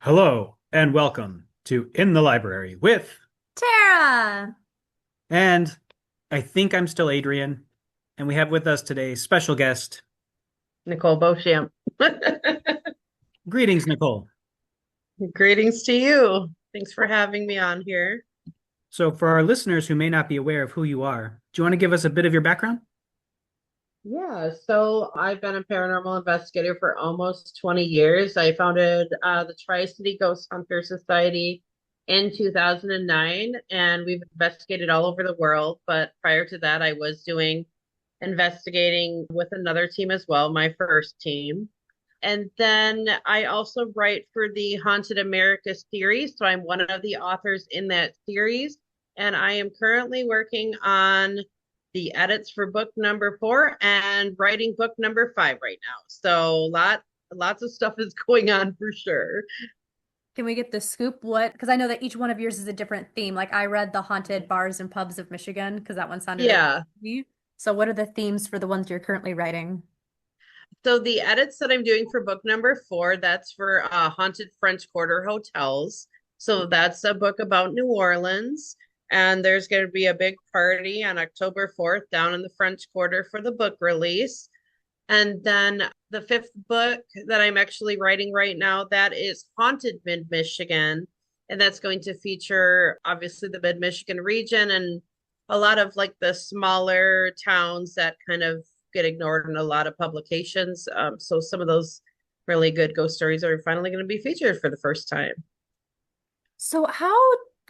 Hello and welcome to In the Library with, Tara! and I think I'm still Adrian, and we have with us today special guest. Nicole Beauchamp. Greetings, Nicole. Greetings to you. Thanks for having me on here. So, for our listeners who may not be aware of who you are, do you want to give us a bit of your background? Yeah, so I've been a paranormal investigator for almost 20 years. I founded the Tri-City Ghost Hunter Society in 2009, and we've investigated all over the world. But prior to that, I was doing investigating with another team as well, my first team. And then I also write for the Haunted America series. So I'm one of the authors in that series. And I am currently working on the edits for book number 4 and writing book number 5 right now. So lots of stuff is going on for sure. Can we get the scoop? What? Because I know that each one of yours is a different theme. Like I read the Haunted Bars and Pubs of Michigan because that one sounded really good Yeah. to me. So what are the themes for the ones you're currently writing? So the edits that I'm doing for book number 4, that's for haunted French Quarter hotels. So that's a book about New Orleans. And there's going to be a big party on October 4th down in the French Quarter for the book release. And then the 5th book that I'm actually writing right now, that is Haunted Mid-Michigan. And that's going to feature obviously the Mid-Michigan region and a lot of like the smaller towns that kind of get ignored in a lot of publications. So some of those really good ghost stories are finally going to be featured for the first time. So how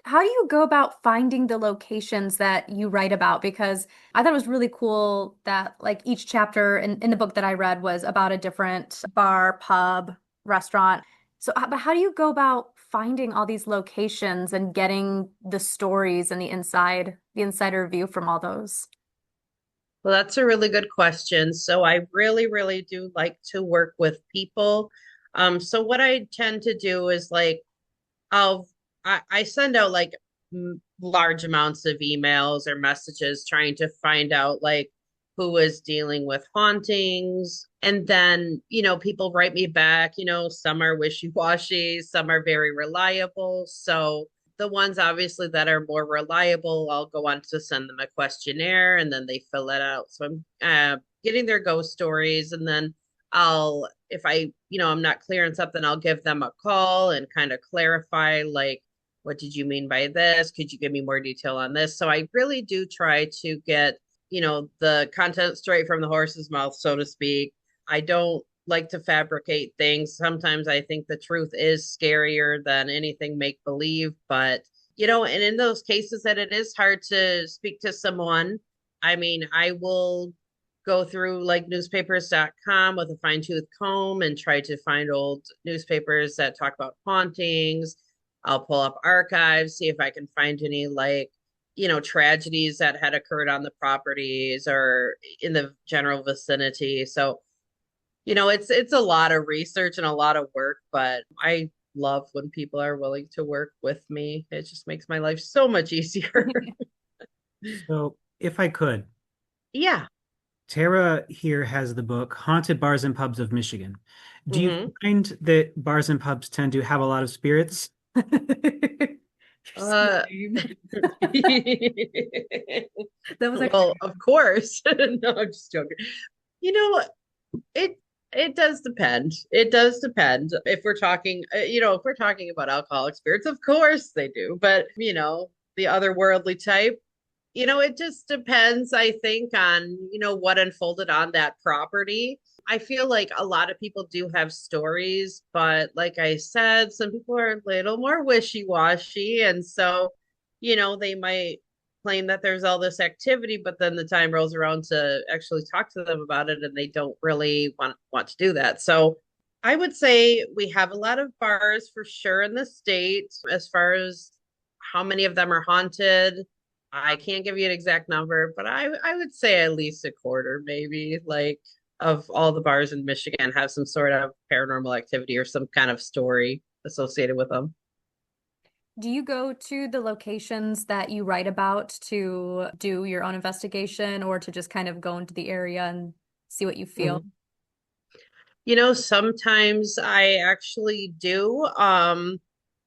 do you go about finding the locations that you write about? Because I thought it was really cool that like each chapter in the book that I read was about a different bar, pub, restaurant. So but how do you go about finding all these locations and getting the stories and the insider view from all those? Well, that's a really good question. So I really, really do like to work with people. So what I tend to do is like I'll I send out like large amounts of emails or messages trying to find out like who is dealing with hauntings. And then, people write me back, some are wishy-washy, some are very reliable. So the ones obviously that are more reliable, I'll go on to send them a questionnaire and then they fill it out. So I'm getting their ghost stories, and then if I'm not clear on something, I'll give them a call and kind of clarify, like, what did you mean by this? Could you give me more detail on this? So I really do try to get, the content straight from the horse's mouth, so to speak. I don't like to fabricate things. Sometimes I think the truth is scarier than anything make believe, but and in those cases that it is hard to speak to someone, I mean, I will go through like newspapers.com with a fine tooth comb and try to find old newspapers that talk about hauntings. I'll pull up archives, see if I can find any like, tragedies that had occurred on the properties or in the general vicinity. So, it's a lot of research and a lot of work, but I love when people are willing to work with me. It just makes my life so much easier. So, if I could, Yeah. Tara here has the book Haunted Bars and Pubs of Michigan. Do you hmm find that bars and pubs tend to have a lot of spirits? So Uh, lame. That was actually well, of course. No, I'm just joking. You know, it it does depend. It does depend. If we're talking, if we're talking about alcoholic spirits, of course they do. But, the otherworldly type, it just depends, I think, on, what unfolded on that property. I feel like a lot of people do have stories, but like I said, some people are a little more wishy-washy. And so, they might claim that there's all this activity, but then the time rolls around to actually talk to them about it and they don't really want to do that. So I would say we have a lot of bars for sure in the state. As far as how many of them are haunted, I can't give you an exact number, but I would say at least a quarter, maybe, like, of all the bars in Michigan have some sort of paranormal activity or some kind of story associated with them. Do you go to the locations that you write about to do your own investigation or to just kind of go into the area and see what you feel? Mhm. Sometimes I actually do.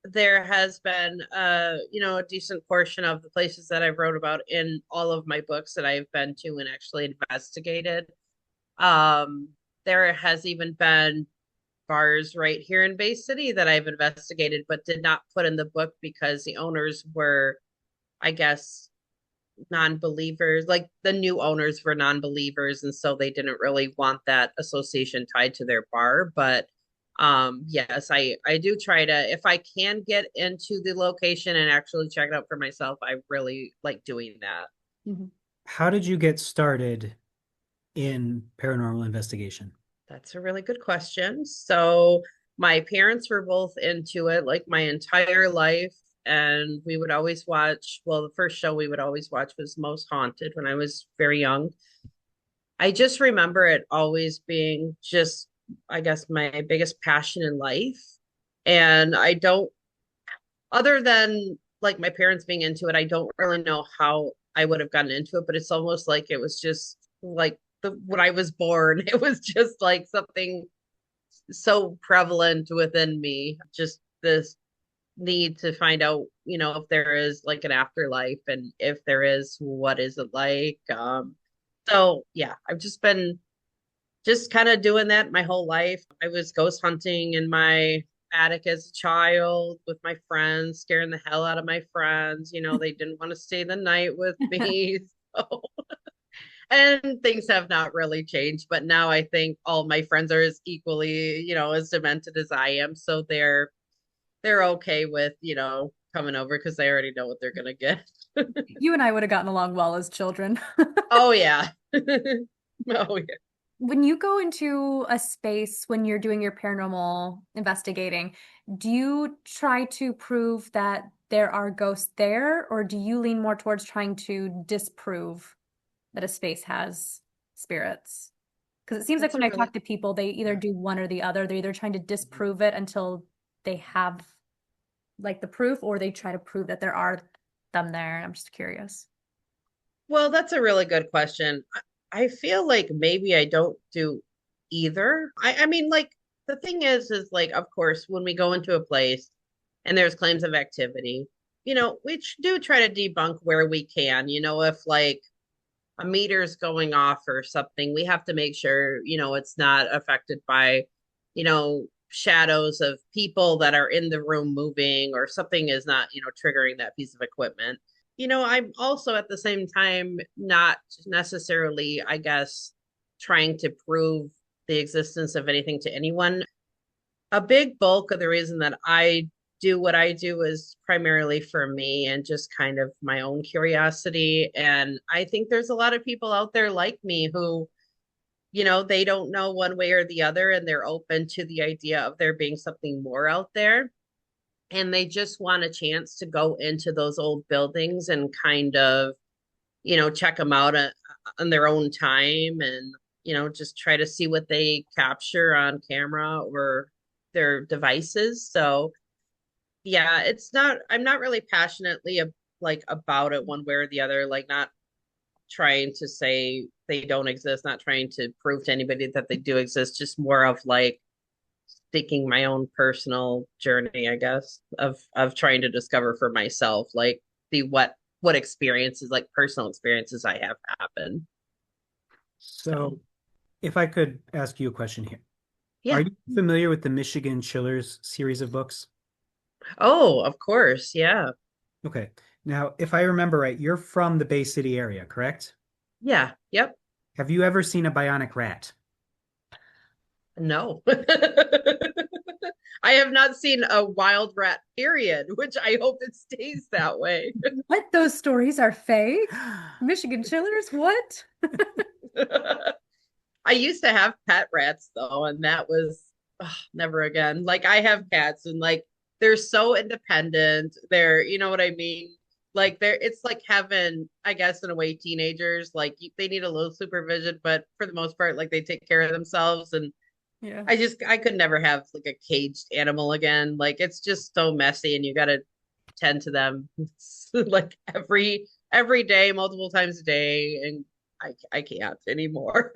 There has been a decent portion of the places that I've wrote about in all of my books that I've been to and actually investigated. Um, there has even been bars right here in Bay City that I've investigated, but did not put in the book because the owners were, I guess, non-believers. Like the new owners were non-believers, and so they didn't really want that association tied to their bar. But yes, I do try to, if I can get into the location and actually check it out for myself, I really like doing that. Mhm. How did you get started in paranormal investigation? That's a really good question. So, my parents were both into it like my entire life. And we would always watch, well, the first show we would always watch was Most Haunted when I was very young. I just remember it always being just, I guess, my biggest passion in life. And I don't, other than like my parents being into it, I don't really know how I would have gotten into it, but it's almost like it was just like when I was born, it was just like something so prevalent within me, just this need to find out, if there is like an afterlife, and if there is, what is it like? So yeah, I've just been just kind of doing that my whole life. I was ghost hunting in my attic as a child with my friends, scaring the hell out of my friends. They didn't want to stay the night with me. So, and things have not really changed, but now I think all my friends are as equally, as demented as I am. So they're okay with, coming over because they already know what they're gonna get. You and I would have gotten along well as children. Oh yeah. Oh yeah. When you go into a space when you're doing your paranormal investigating, do you try to prove that there are ghosts there, or do you lean more towards trying to disprove that a space has spirits? Because it seems like That's when a I really talk to people, they either Yeah. do one or the other. They're either trying to disprove it until they have like the proof, or they try to prove that there are them there. I'm just curious. Well, that's a really good question. I feel like maybe I don't do either. I mean, like the thing is like, of course, when we go into a place and there's claims of activity, we do try to debunk where we can. If like a meter's going off or something, we have to make sure, it's not affected by, shadows of people that are in the room moving, or something is not, triggering that piece of equipment. I'm also at the same time not necessarily, I guess, trying to prove the existence of anything to anyone. A big bulk of the reason that I do what I do is primarily for me and just kind of my own curiosity. And I think there's a lot of people out there like me who, they don't know one way or the other, and they're open to the idea of there being something more out there. And they just want a chance to go into those old buildings and kind of, check them out on their own time, and, just try to see what they capture on camera or their devices. So, yeah, I'm not really passionately like about it one way or the other, like not trying to say they don't exist, not trying to prove to anybody that they do exist, just more of like taking my own personal journey, I guess, of trying to discover for myself, like the what experiences, like personal experiences I have happened. So So, if I could ask you a question here, are yeah. you familiar with the Michigan Chillers series of books? Oh, of course. Yeah. Okay. Now, if I remember right, you're from the Bay City area, correct? Yeah. Yep. Have you ever seen a bionic rat? No. I have not seen a wild rat, period, which I hope it stays that way. What? Those stories are fake? Michigan chillers? What? I used to have pet rats though, and that was never again. Like I have cats, and like they're so independent. They're, you know what I mean? Like it's like heaven, I guess, in a way. Teenagers, like they need a little supervision, but for the most part, like they take care of themselves. And Yeah. I could never have like a caged animal again. Like it's just so messy, and you got to tend to them like every day, multiple times a day, and I can't anymore.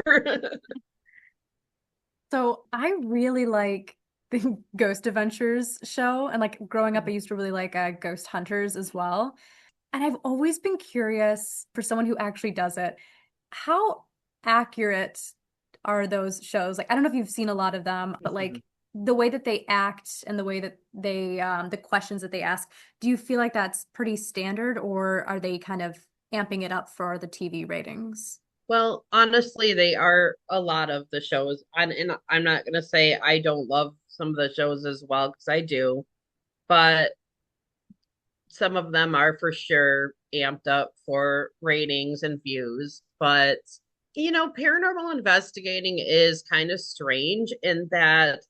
So I really like the Ghost Adventures show. And like growing up, I used to really like Ghost Hunters as well. And I've always been curious for someone who actually does it, how accurate are those shows? Like, I don't know if you've seen a lot of them, but Mhm. like the way that they act and the way that they, the questions that they ask, do you feel like that's pretty standard or are they kind of amping it up for the TV ratings? Well, honestly, they are a lot of the shows. And I'm not going to say I don't love some of the shows as well, because I do, but some of them are for sure amped up for ratings and views. But, paranormal investigating is kind of strange in that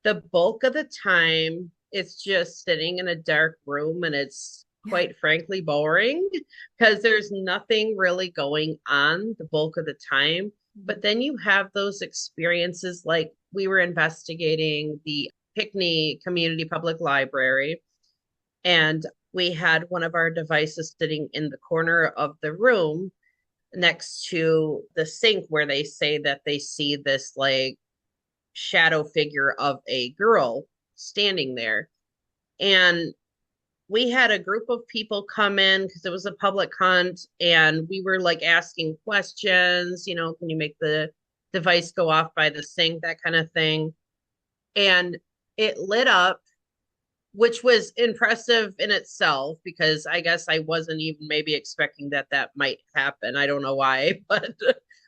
the bulk of the time it's just sitting in a dark room and it's quite frankly boring because there's nothing really going on the bulk of the time. But then you have those experiences like we were investigating the Pickney Community Public Library, and we had one of our devices sitting in the corner of the room next to the sink where they say that they see this like shadow figure of a girl standing there. And we had a group of people come in because it was a public hunt, and we were like asking questions, can you make the device go off by the sink, that kind of thing. And it lit up, which was impressive in itself because I guess I wasn't even maybe expecting that that might happen. I don't know why, but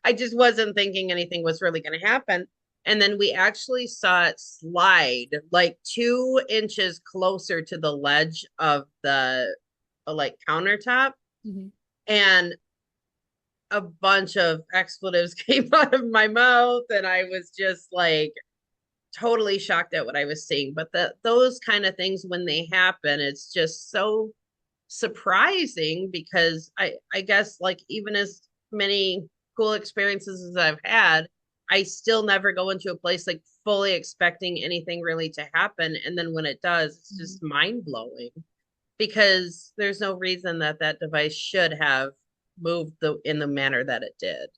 I just wasn't thinking anything was really going to happen. And then we actually saw it slide like 2 inches closer to the ledge of the like countertop, Mhm. and a bunch of expletives came out of my mouth, and I was just like totally shocked at what I was seeing. But those kind of things when they happen, it's just so surprising because I guess like even as many cool experiences as I've had, I still never go into a place like fully expecting anything really to happen. And then when it does, it's Mhm. just mind blowing because there's no reason that that device should have moved in the manner that it did.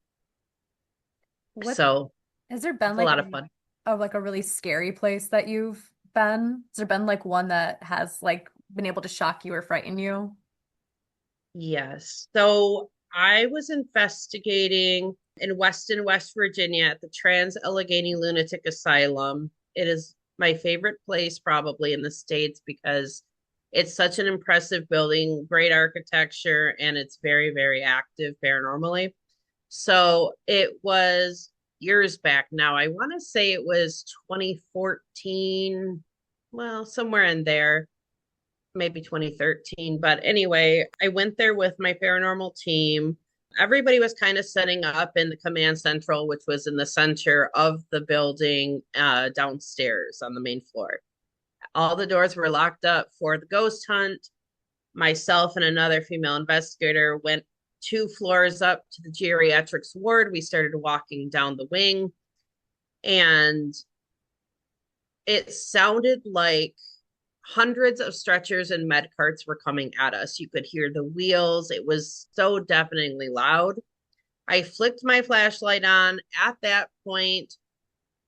What So has there been it's a like lot of fun. a really scary place that you've been? Has there been like one that has like been able to shock you or frighten you? Yes. So I was investigating in Weston, West Virginia at the Trans Allegheny Lunatic Asylum. It is my favorite place probably in the States because it's such an impressive building, great architecture, and it's very, very active paranormally. So it was years back now. I want to say it was 2014, well, somewhere in there, maybe 2013. But anyway, I went there with my paranormal team. Everybody was kind of setting up in the command central, which was in the center of the building, downstairs on the main floor. All the doors were locked up for the ghost hunt. Myself and another female investigator went 2 floors up to the geriatrics ward. We started walking down the wing, and it sounded like hundreds of stretchers and med carts were coming at us. You could hear the wheels. It was so deafeningly loud. I flicked my flashlight on. At that point,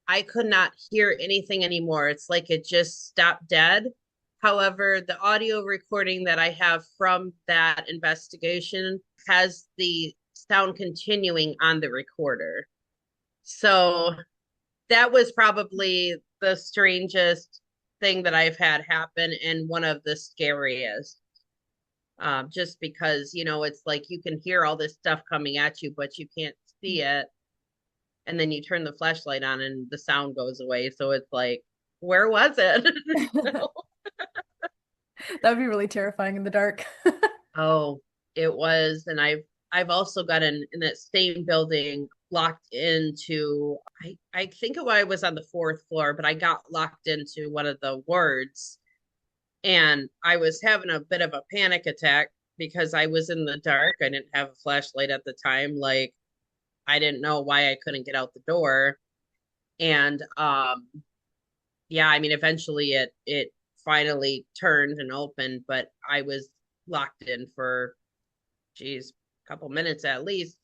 I could not hear anything anymore. It's like it just stopped dead. However, the audio recording that I have from that investigation has the sound continuing on the recorder. So that was probably the strangest thing that I've had happen and one of the scariest. Just because, it's like you can hear all this stuff coming at you, but you can't see it. And then you turn the flashlight on and the sound goes away. So it's like, where was it? That would be really terrifying in the dark. Oh, it was. And I've also got in that same building locked into I think I was on the fourth floor, but I got locked into one of the wards, and I was having a bit of a panic attack because I was in the dark. I didn't have a flashlight at the time. Like I didn't know why I couldn't get out the door. And yeah, I mean eventually it finally turned and opened, but I was locked in for geez, a couple minutes at least.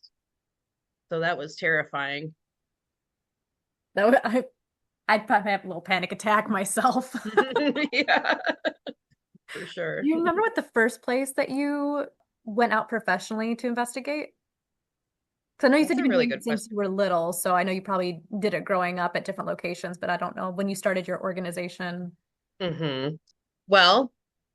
So that was terrifying. That would, I I'd probably have a little panic attack myself. Yeah, for Do sure. you remember what the first place that you went out professionally to investigate? Because I know you said That's you've a been really doing it good since question. you were little, so I know you probably did it growing up at different locations, but I don't know when you started your organization. Well,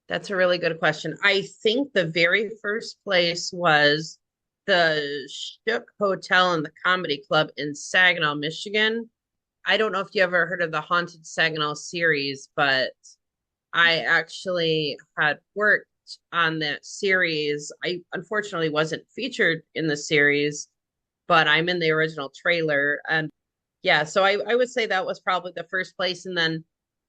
that's a really good question. I think the very first place was the Shook Hotel and the Comedy Club in Saginaw, Michigan. I don't know if you ever heard of the Haunted Saginaw series, but I actually had worked on that series. I unfortunately wasn't featured in the series, but I'm in the original trailer. And yeah, so I would say that was probably the first place. And then,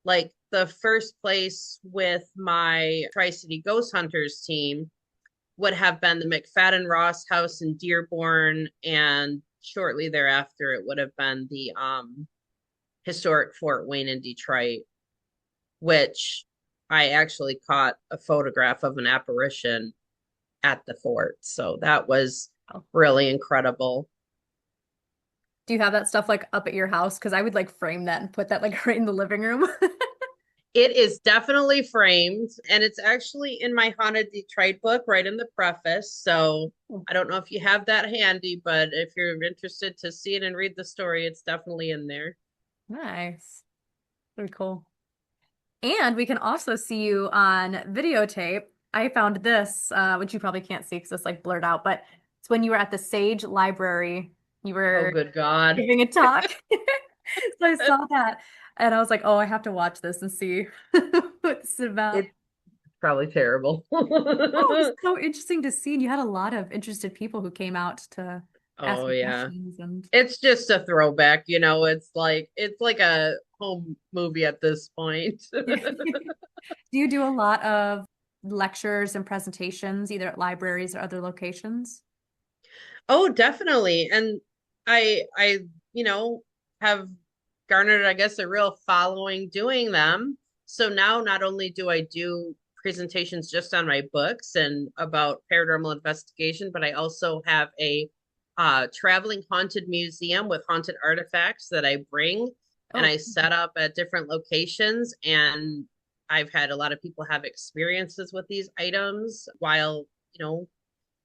like, the first place with my Tri City Ghost Hunters team would have been the McFadden Ross House in Dearborn. And shortly thereafter, it would have been the historic Fort Wayne in Detroit, which I actually caught a photograph of an apparition at the fort. So that was Oh. really incredible. Do you have that stuff like up at your house? Because I would like frame that and put that like right in the living room. It is definitely framed, and it's actually in my Haunted Detroit book, right in the preface. So I don't know if you have that handy, but if you're interested to see it and read the story, it's definitely in there. Nice. Very cool. And we can also see you on videotape. I found this, which you probably can't see because it's like blurred out, but it's when you were at the Sage Library. You Oh, were good God. giving a talk. So I saw that and I was like, oh, I have to watch this and see what this is about. It's probably terrible. Oh, it was so interesting to see. And you had a lot of interested people who came out to ask Oh, you yeah. questions and It's just a throwback, it's like a home movie at this point. do you do a lot of lectures and presentations, either at libraries or other locations? Oh, definitely. And I, have garnered, I guess, a real following doing them. So now not only do I do presentations just on my books and about paranormal investigation, but I also have a traveling haunted museum with haunted artifacts that I bring and Oh, I set up at different locations. And I've had a lot of people have experiences with these items while,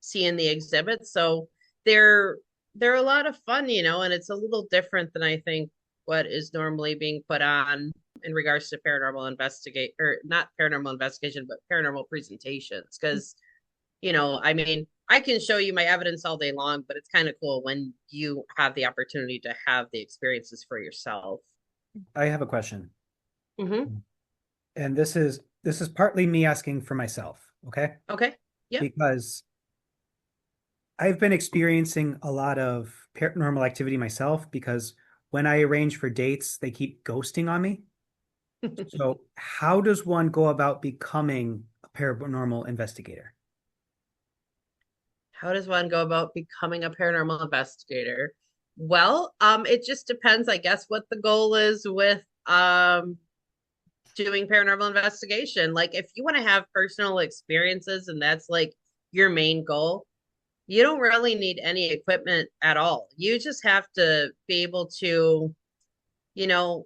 seeing the exhibits. So they're they're a lot of fun, and it's a little different than I think what is normally being put on in regards to paranormal investigate or not paranormal investigation, but paranormal presentations. Because, I mean, I can show you my evidence all day long, but it's kind of cool when you have the opportunity to have the experiences for yourself. I have a question. Mm-hmm. And this is partly me asking for myself, okay? Okay. Yep. Because I've been experiencing a lot of paranormal activity myself because when I arrange for dates, they keep ghosting on me. So, how does one go about becoming a paranormal investigator? How does one go about becoming a paranormal investigator? Well, it just depends, I guess, what the goal is with doing paranormal investigation. Like, if you want to have personal experiences and that's like your main goal, you don't really need any equipment at all. You just have to be able to, you know,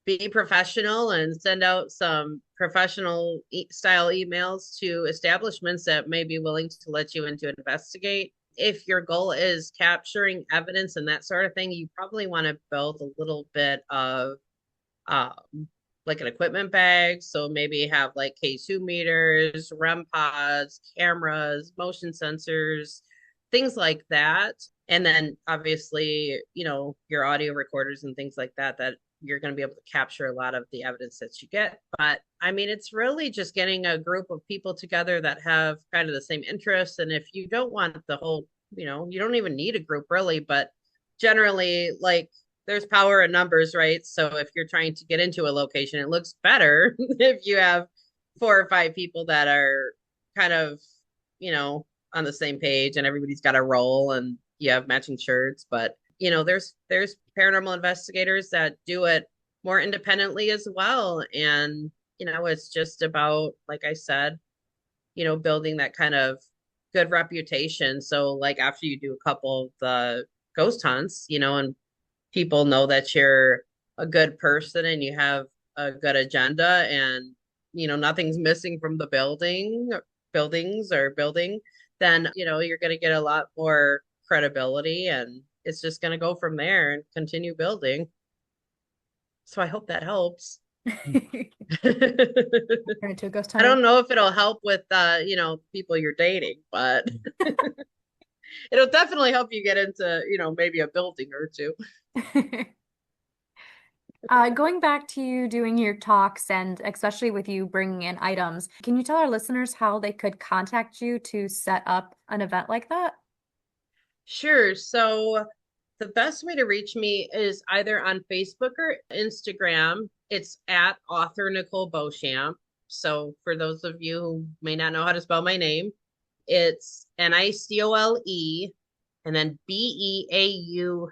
be professional and send out some professional style emails to establishments that may be willing to let you in to investigate. If your goal is capturing evidence and that sort of thing, you probably want to build a little bit of like an equipment bag. So maybe have like K2 meters, REM pods, cameras, motion sensors, things like that. And then obviously, your audio recorders and things like that, that you're going to be able to capture a lot of the evidence that you get. But I mean, it's really just getting a group of people together that have kind of the same interests. And if you don't want the whole, you don't even need a group really, but generally, like, there's power in numbers, right? So if you're trying to get into a location, it looks better if you have 4 or 5 people that are kind of, on the same page and everybody's got a role and you have matching shirts. But, there's paranormal investigators that do it more independently as well. And, it's just about, like I said, building that kind of good reputation. So like after you do a couple of the ghost hunts, and people know that you're a good person and you have a good agenda and nothing's missing from the buildings or building, then you're going to get a lot more credibility and it's just going to go from there and continue building. So I hope that helps. I Turn into a ghost don't hunter. know if it'll help with people you're dating, but it'll definitely help you get into, maybe a building or two. Going back to you doing your talks and especially with you bringing in items, can you tell our listeners how they could contact you to set up an event like that? Sure. So the best way to reach me is either on Facebook or Instagram. It's at author Nicole Beauchamp. So for those of you who may not know how to spell my name, it's Nicole and then Beauchamp.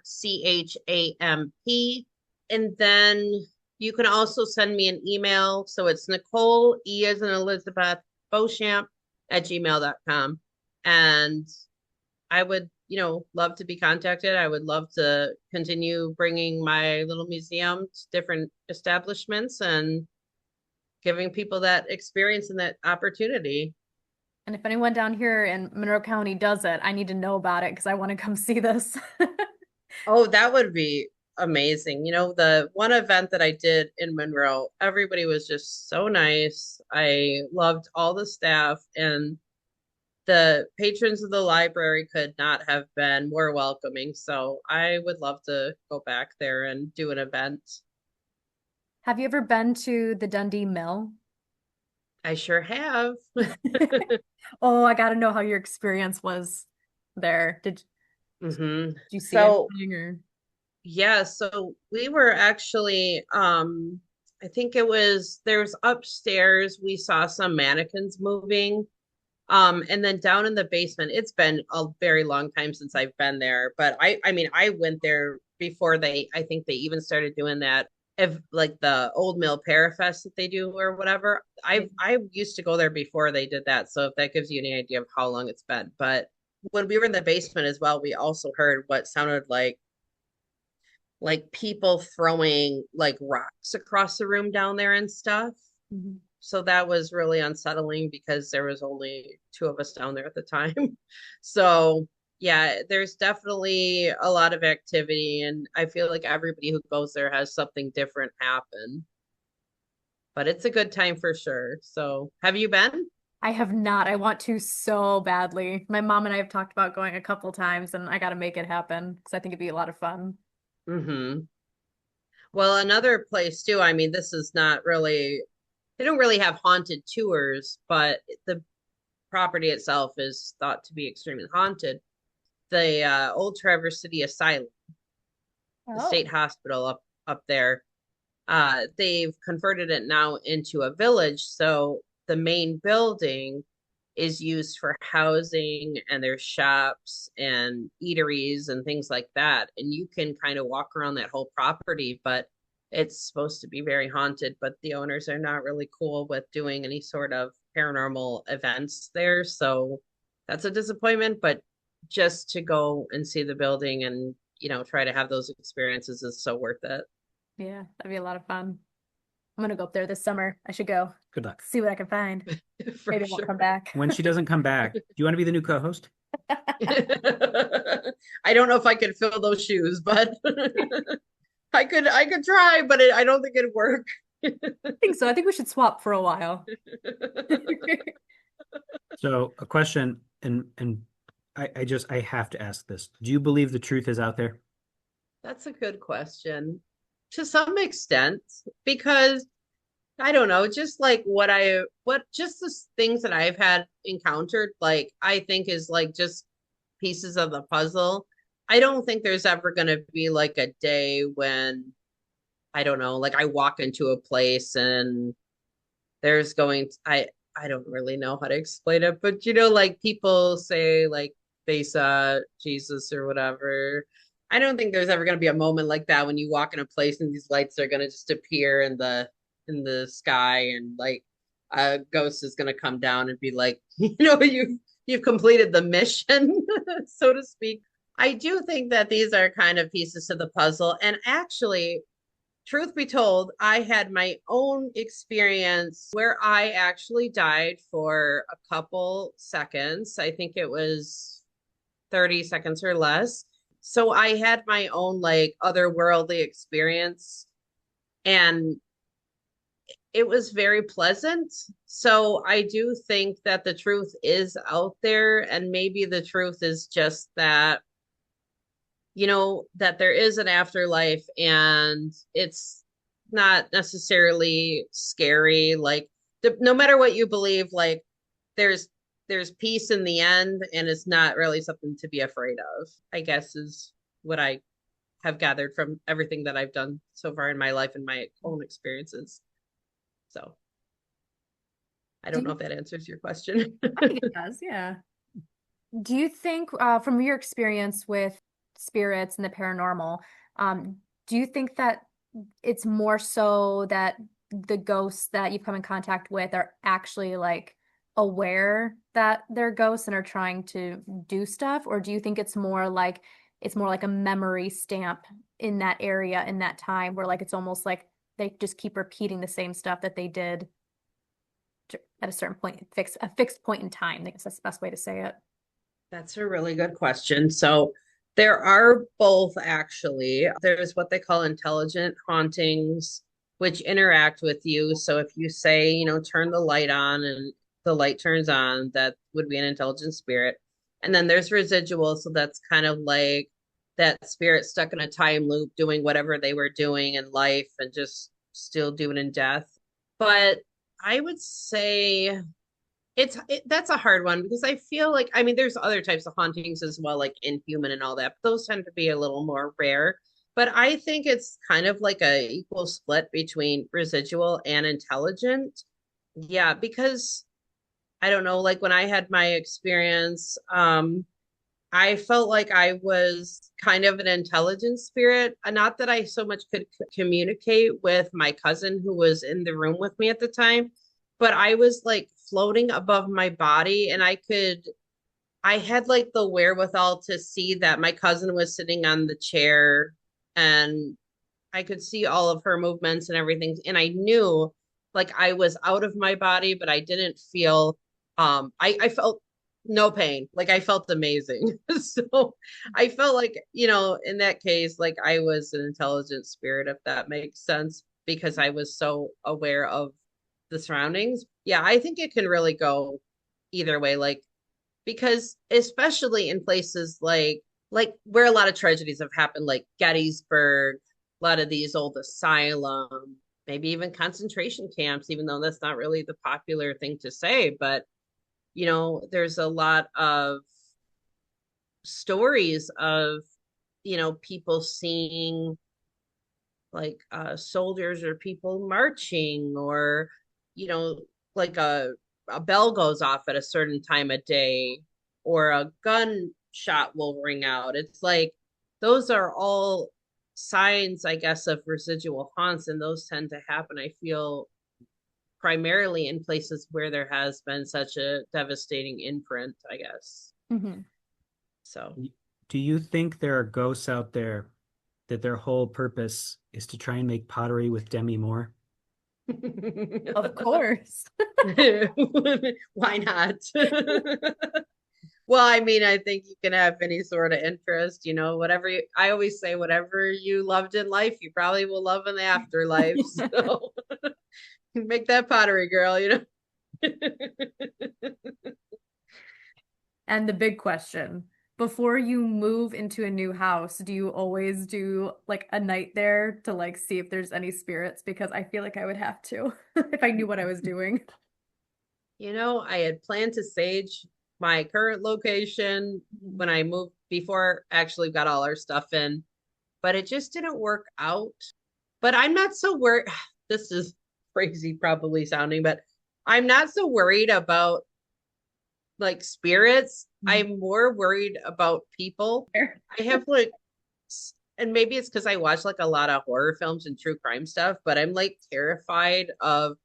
And then you can also send me an email. So it's Nicole, E as in Elizabeth, Beauchamp at gmail.com. And I would, love to be contacted. I would love to continue bringing my little museum to different establishments and giving people that experience and that opportunity. And if anyone down here in Monroe County does it, I need to know about it because I want to come see this. Oh, that would be amazing. The one event that I did in Monroe, everybody was just so nice. I loved all the staff and the patrons of the library could not have been more welcoming. So I would love to go back there and do an event. Have you ever been to the Dundee Mill? I sure have. Oh, I got to know how your experience was there. Hmm. Did you see So anything or? yeah, so we were actually I think there's upstairs we saw some mannequins moving. And then down in the basement, it's been a very long time since I've been there, but I mean, I went there before I think they even started doing that, if like the Old Mill Parafest that they do or whatever. I used to go there before they did that, so if that gives you any idea of how long it's been. But when we were in the basement as well, we also heard what sounded like people throwing like rocks across the room down there and stuff. Mhm. So that was really unsettling because there was only two of us down there at the time. So yeah, there's definitely a lot of activity, and I feel like everybody who goes there has something different happen. But it's a good time for sure. So have you been? I have not. I want to so badly. My mom and I have talked about going a couple times, and I got to make it happen because I think it'd be a lot of fun. Hmm. Well, another place too, I mean, this is not really, they don't really have haunted tours, but the property itself is thought to be extremely haunted. The Old Traverse City Asylum, the Oh. state hospital up there, they've converted it now into a village. So the main building is used for housing and there's shops and eateries and things like that. And you can kind of walk around that whole property, but it's supposed to be very haunted, but the owners are not really cool with doing any sort of paranormal events there. So that's a disappointment, but just to go and see the building and, try to have those experiences is so worth it. Yeah, that'd be a lot of fun. I'm gonna go up there this summer. I should go Good luck. see what I can find. For Maybe I won't sure. come back. When she doesn't come back, do you want to be the new co-host? I don't know if I could fill those shoes, but I could try, but I don't think it'd work. I think so. I think we should swap for a while. So a question, and I have to ask this. Do you believe the truth is out there? That's a good question. To some extent, because I don't know, just like just the things that I've had encountered, like I think is like just pieces of the puzzle. I don't think there's ever going to be like a day when I don't know, like I walk into a place and there's going I don't really know how to explain it, but like people say like they saw Jesus or whatever. I don't think there's ever going to be a moment like that when you walk in a place and these lights are going to just appear in the sky and like a ghost is going to come down and be like, you've completed the mission, so to speak. I do think that these are kind of pieces to the puzzle. And actually, truth be told, I had my own experience where I actually died for a couple seconds. I think it was 30 seconds or less. So I had my own like otherworldly experience, and it was very pleasant. So I do think that the truth is out there, and maybe the truth is just that, that there is an afterlife and it's not necessarily scary. Like no matter what you believe, like there's there's peace in the end, and it's not really something to be afraid of, I guess is what I have gathered from everything that I've done so far in my life and my own experiences. So I Do don't know you, if that answers your question. I think it does, yeah. Do you think, from your experience with spirits and the paranormal, um, do you think that it's more so that the ghosts that you've come in contact with are actually like aware that they're ghosts and are trying to do stuff, or do you think it's more like a memory stamp in that area in that time where like it's almost like they just keep repeating the same stuff that they did at a certain point, a fixed point in time? I guess that's the best way to say it. That's a really good question. So there are both actually. There's what they call intelligent hauntings, which interact with you. So if you say, turn the light on and the light turns on, that would be an intelligent spirit. And then there's residual. So that's kind of like that spirit stuck in a time loop doing whatever they were doing in life and just still doing in death. But I would say that's a hard one because I feel like, I mean, there's other types of hauntings as well, like Inhuman and all that, but those tend to be a little more rare. But I think it's kind of like a equal split between residual and intelligent. Yeah, because I don't know, like when I had my experience, I felt like I was kind of an intelligent spirit. Not that I so much could communicate with my cousin who was in the room with me at the time, but I was like floating above my body, and I had like the wherewithal to see that my cousin was sitting on the chair, and I could see all of her movements and everything. And I knew like I was out of my body, but I didn't feel, I felt no pain. Like I felt amazing. So I felt like, in that case, like I was an intelligent spirit, if that makes sense, because I was so aware of the surroundings. Yeah, I think it can really go either way. Like, because especially in places like where a lot of tragedies have happened, like Gettysburg, a lot of these old asylum, maybe even concentration camps, even though that's not really the popular thing to say, but there's a lot of stories of people seeing like soldiers or people marching, or you know like a bell goes off at a certain time of day, or a gunshot will ring out. It's like those are all signs, I guess, of residual haunts, and those tend to happen, I feel, primarily in places where there has been such a devastating imprint, I guess. Hmm. So Do you think there are ghosts out there that their whole purpose is to try and make pottery with Demi Moore? Of course. why not? Well, I mean, I think you can have any sort of interest, whatever I always say, whatever you loved in life, you probably will love in the afterlife. So make that pottery, girl. And the big question, before you move into a new house, do you always do like a night there to like see if there's any spirits? Because I feel like I would have to if I knew what I was doing. I had planned to sage my current location when I moved before actually got all our stuff in, but it just didn't work out. But I'm not so worried. This is crazy, probably sounding, but I'm not so worried about like spirits. Mhm. I'm more worried about people. Fair. I have like, and maybe it's because I watch like a lot of horror films and true crime stuff, but I'm like terrified of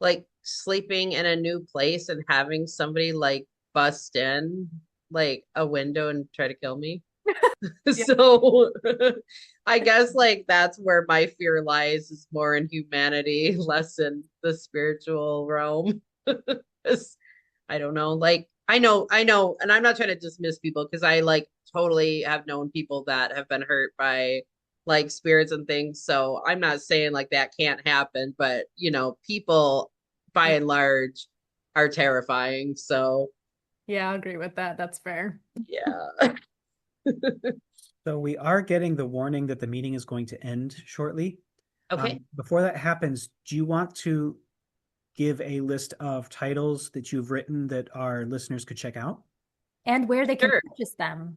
like sleeping in a new place and having somebody like bust in like a window and try to kill me. Yeah. So I guess like that's where my fear lies is more in humanity, less in the spiritual realm. 'Cause I don't know, like I know, and I'm not trying to dismiss people because I like totally have known people that have been hurt by like spirits and things. So I'm not saying like that can't happen, but people by Yeah. and large are terrifying. So Yeah, I agree with that. That's fair. yeah. So we are getting the warning that the meeting is going to end shortly. Okay. Before that happens, do you want to give a list of titles that you've written that our listeners could check out? And where they can Sure. purchase them.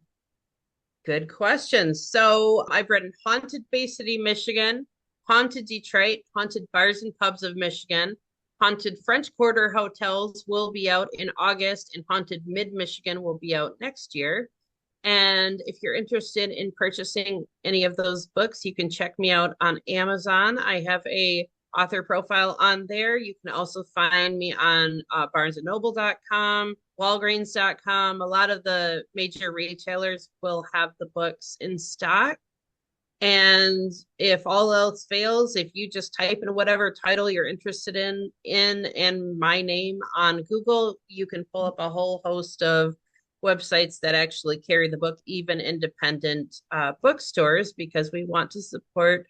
Good question. So I've written Haunted Bay City, Michigan, Haunted Detroit, Haunted Bars and Pubs of Michigan, Haunted French Quarter Hotels will be out in August, and Haunted Mid Michigan will be out next year. And if you're interested in purchasing any of those books, you can check me out on Amazon. I have a author profile on there. You can also find me on barnesandnoble.com, walgreens.com. A lot of the major retailers will have the books in stock. And if all else fails, if you just type in whatever title you're interested in and my name on Google, you can pull up a whole host of websites that actually carry the book, even independent bookstores, because we want to support,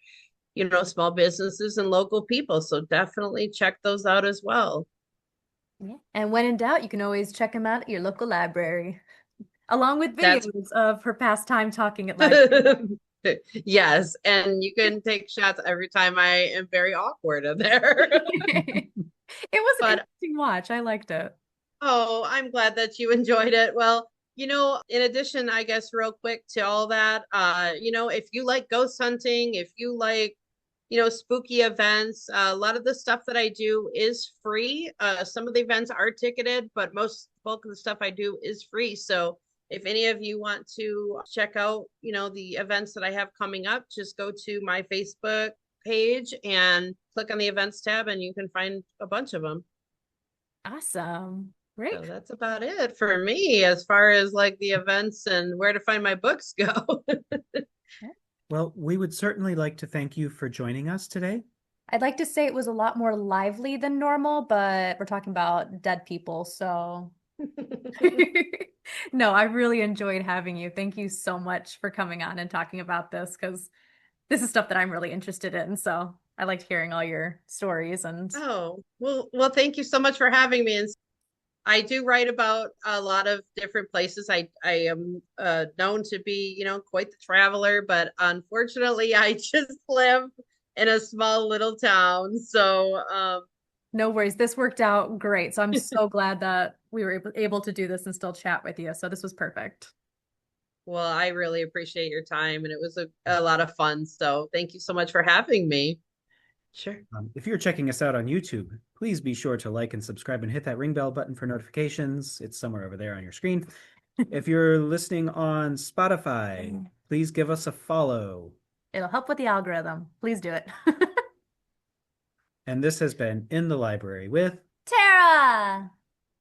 small businesses and local people. So definitely check those out as well. Yeah. And when in doubt, you can always check them out at your local library, along with That's videos of her past time talking at library. yes, and you can take shots every time I am very awkward in there. It was an But interesting watch. I liked it. oh, I'm glad that you enjoyed it. Well, in addition, I guess real quick to all that, if you like ghost hunting, if you like, spooky events, a lot of the stuff that I do is free. Some of the events are ticketed, but most bulk of the stuff I do is free. So if any of you want to check out, the events that I have coming up, just go to my Facebook page and click on the events tab and you can find a bunch of them. Awesome. So Great. that's about it for me as far as like the events and where to find my books go. Well, we would certainly like to thank you for joining us today. I'd like to say it was a lot more lively than normal, but we're talking about dead people, so no, I really enjoyed having you. Thank you so much for coming on and talking about this because this is stuff that I'm really interested in. So I liked hearing all your stories and Oh, well, thank you so much for having me. And I do write about a lot of different places. I am known to be, quite the traveler, but unfortunately, I just live in a small little town. So, no worries. This worked out great. So I'm so glad that we were able to do this and still chat with you. So this was perfect. well, I really appreciate your time and it was a lot of fun. So, thank you so much for having me. Sure. If you're checking us out on YouTube, please be sure to like and subscribe and hit that ring bell button for notifications. It's somewhere over there on your screen. If you're listening on Spotify, please give us a follow. It'll help with the algorithm. Please do it. And this has been In the Library with, Tara!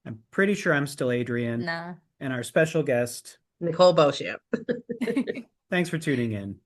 I'm pretty sure I'm still Adrian, Nah. and our special guest. Nicole Beauchamp. Thanks for tuning in.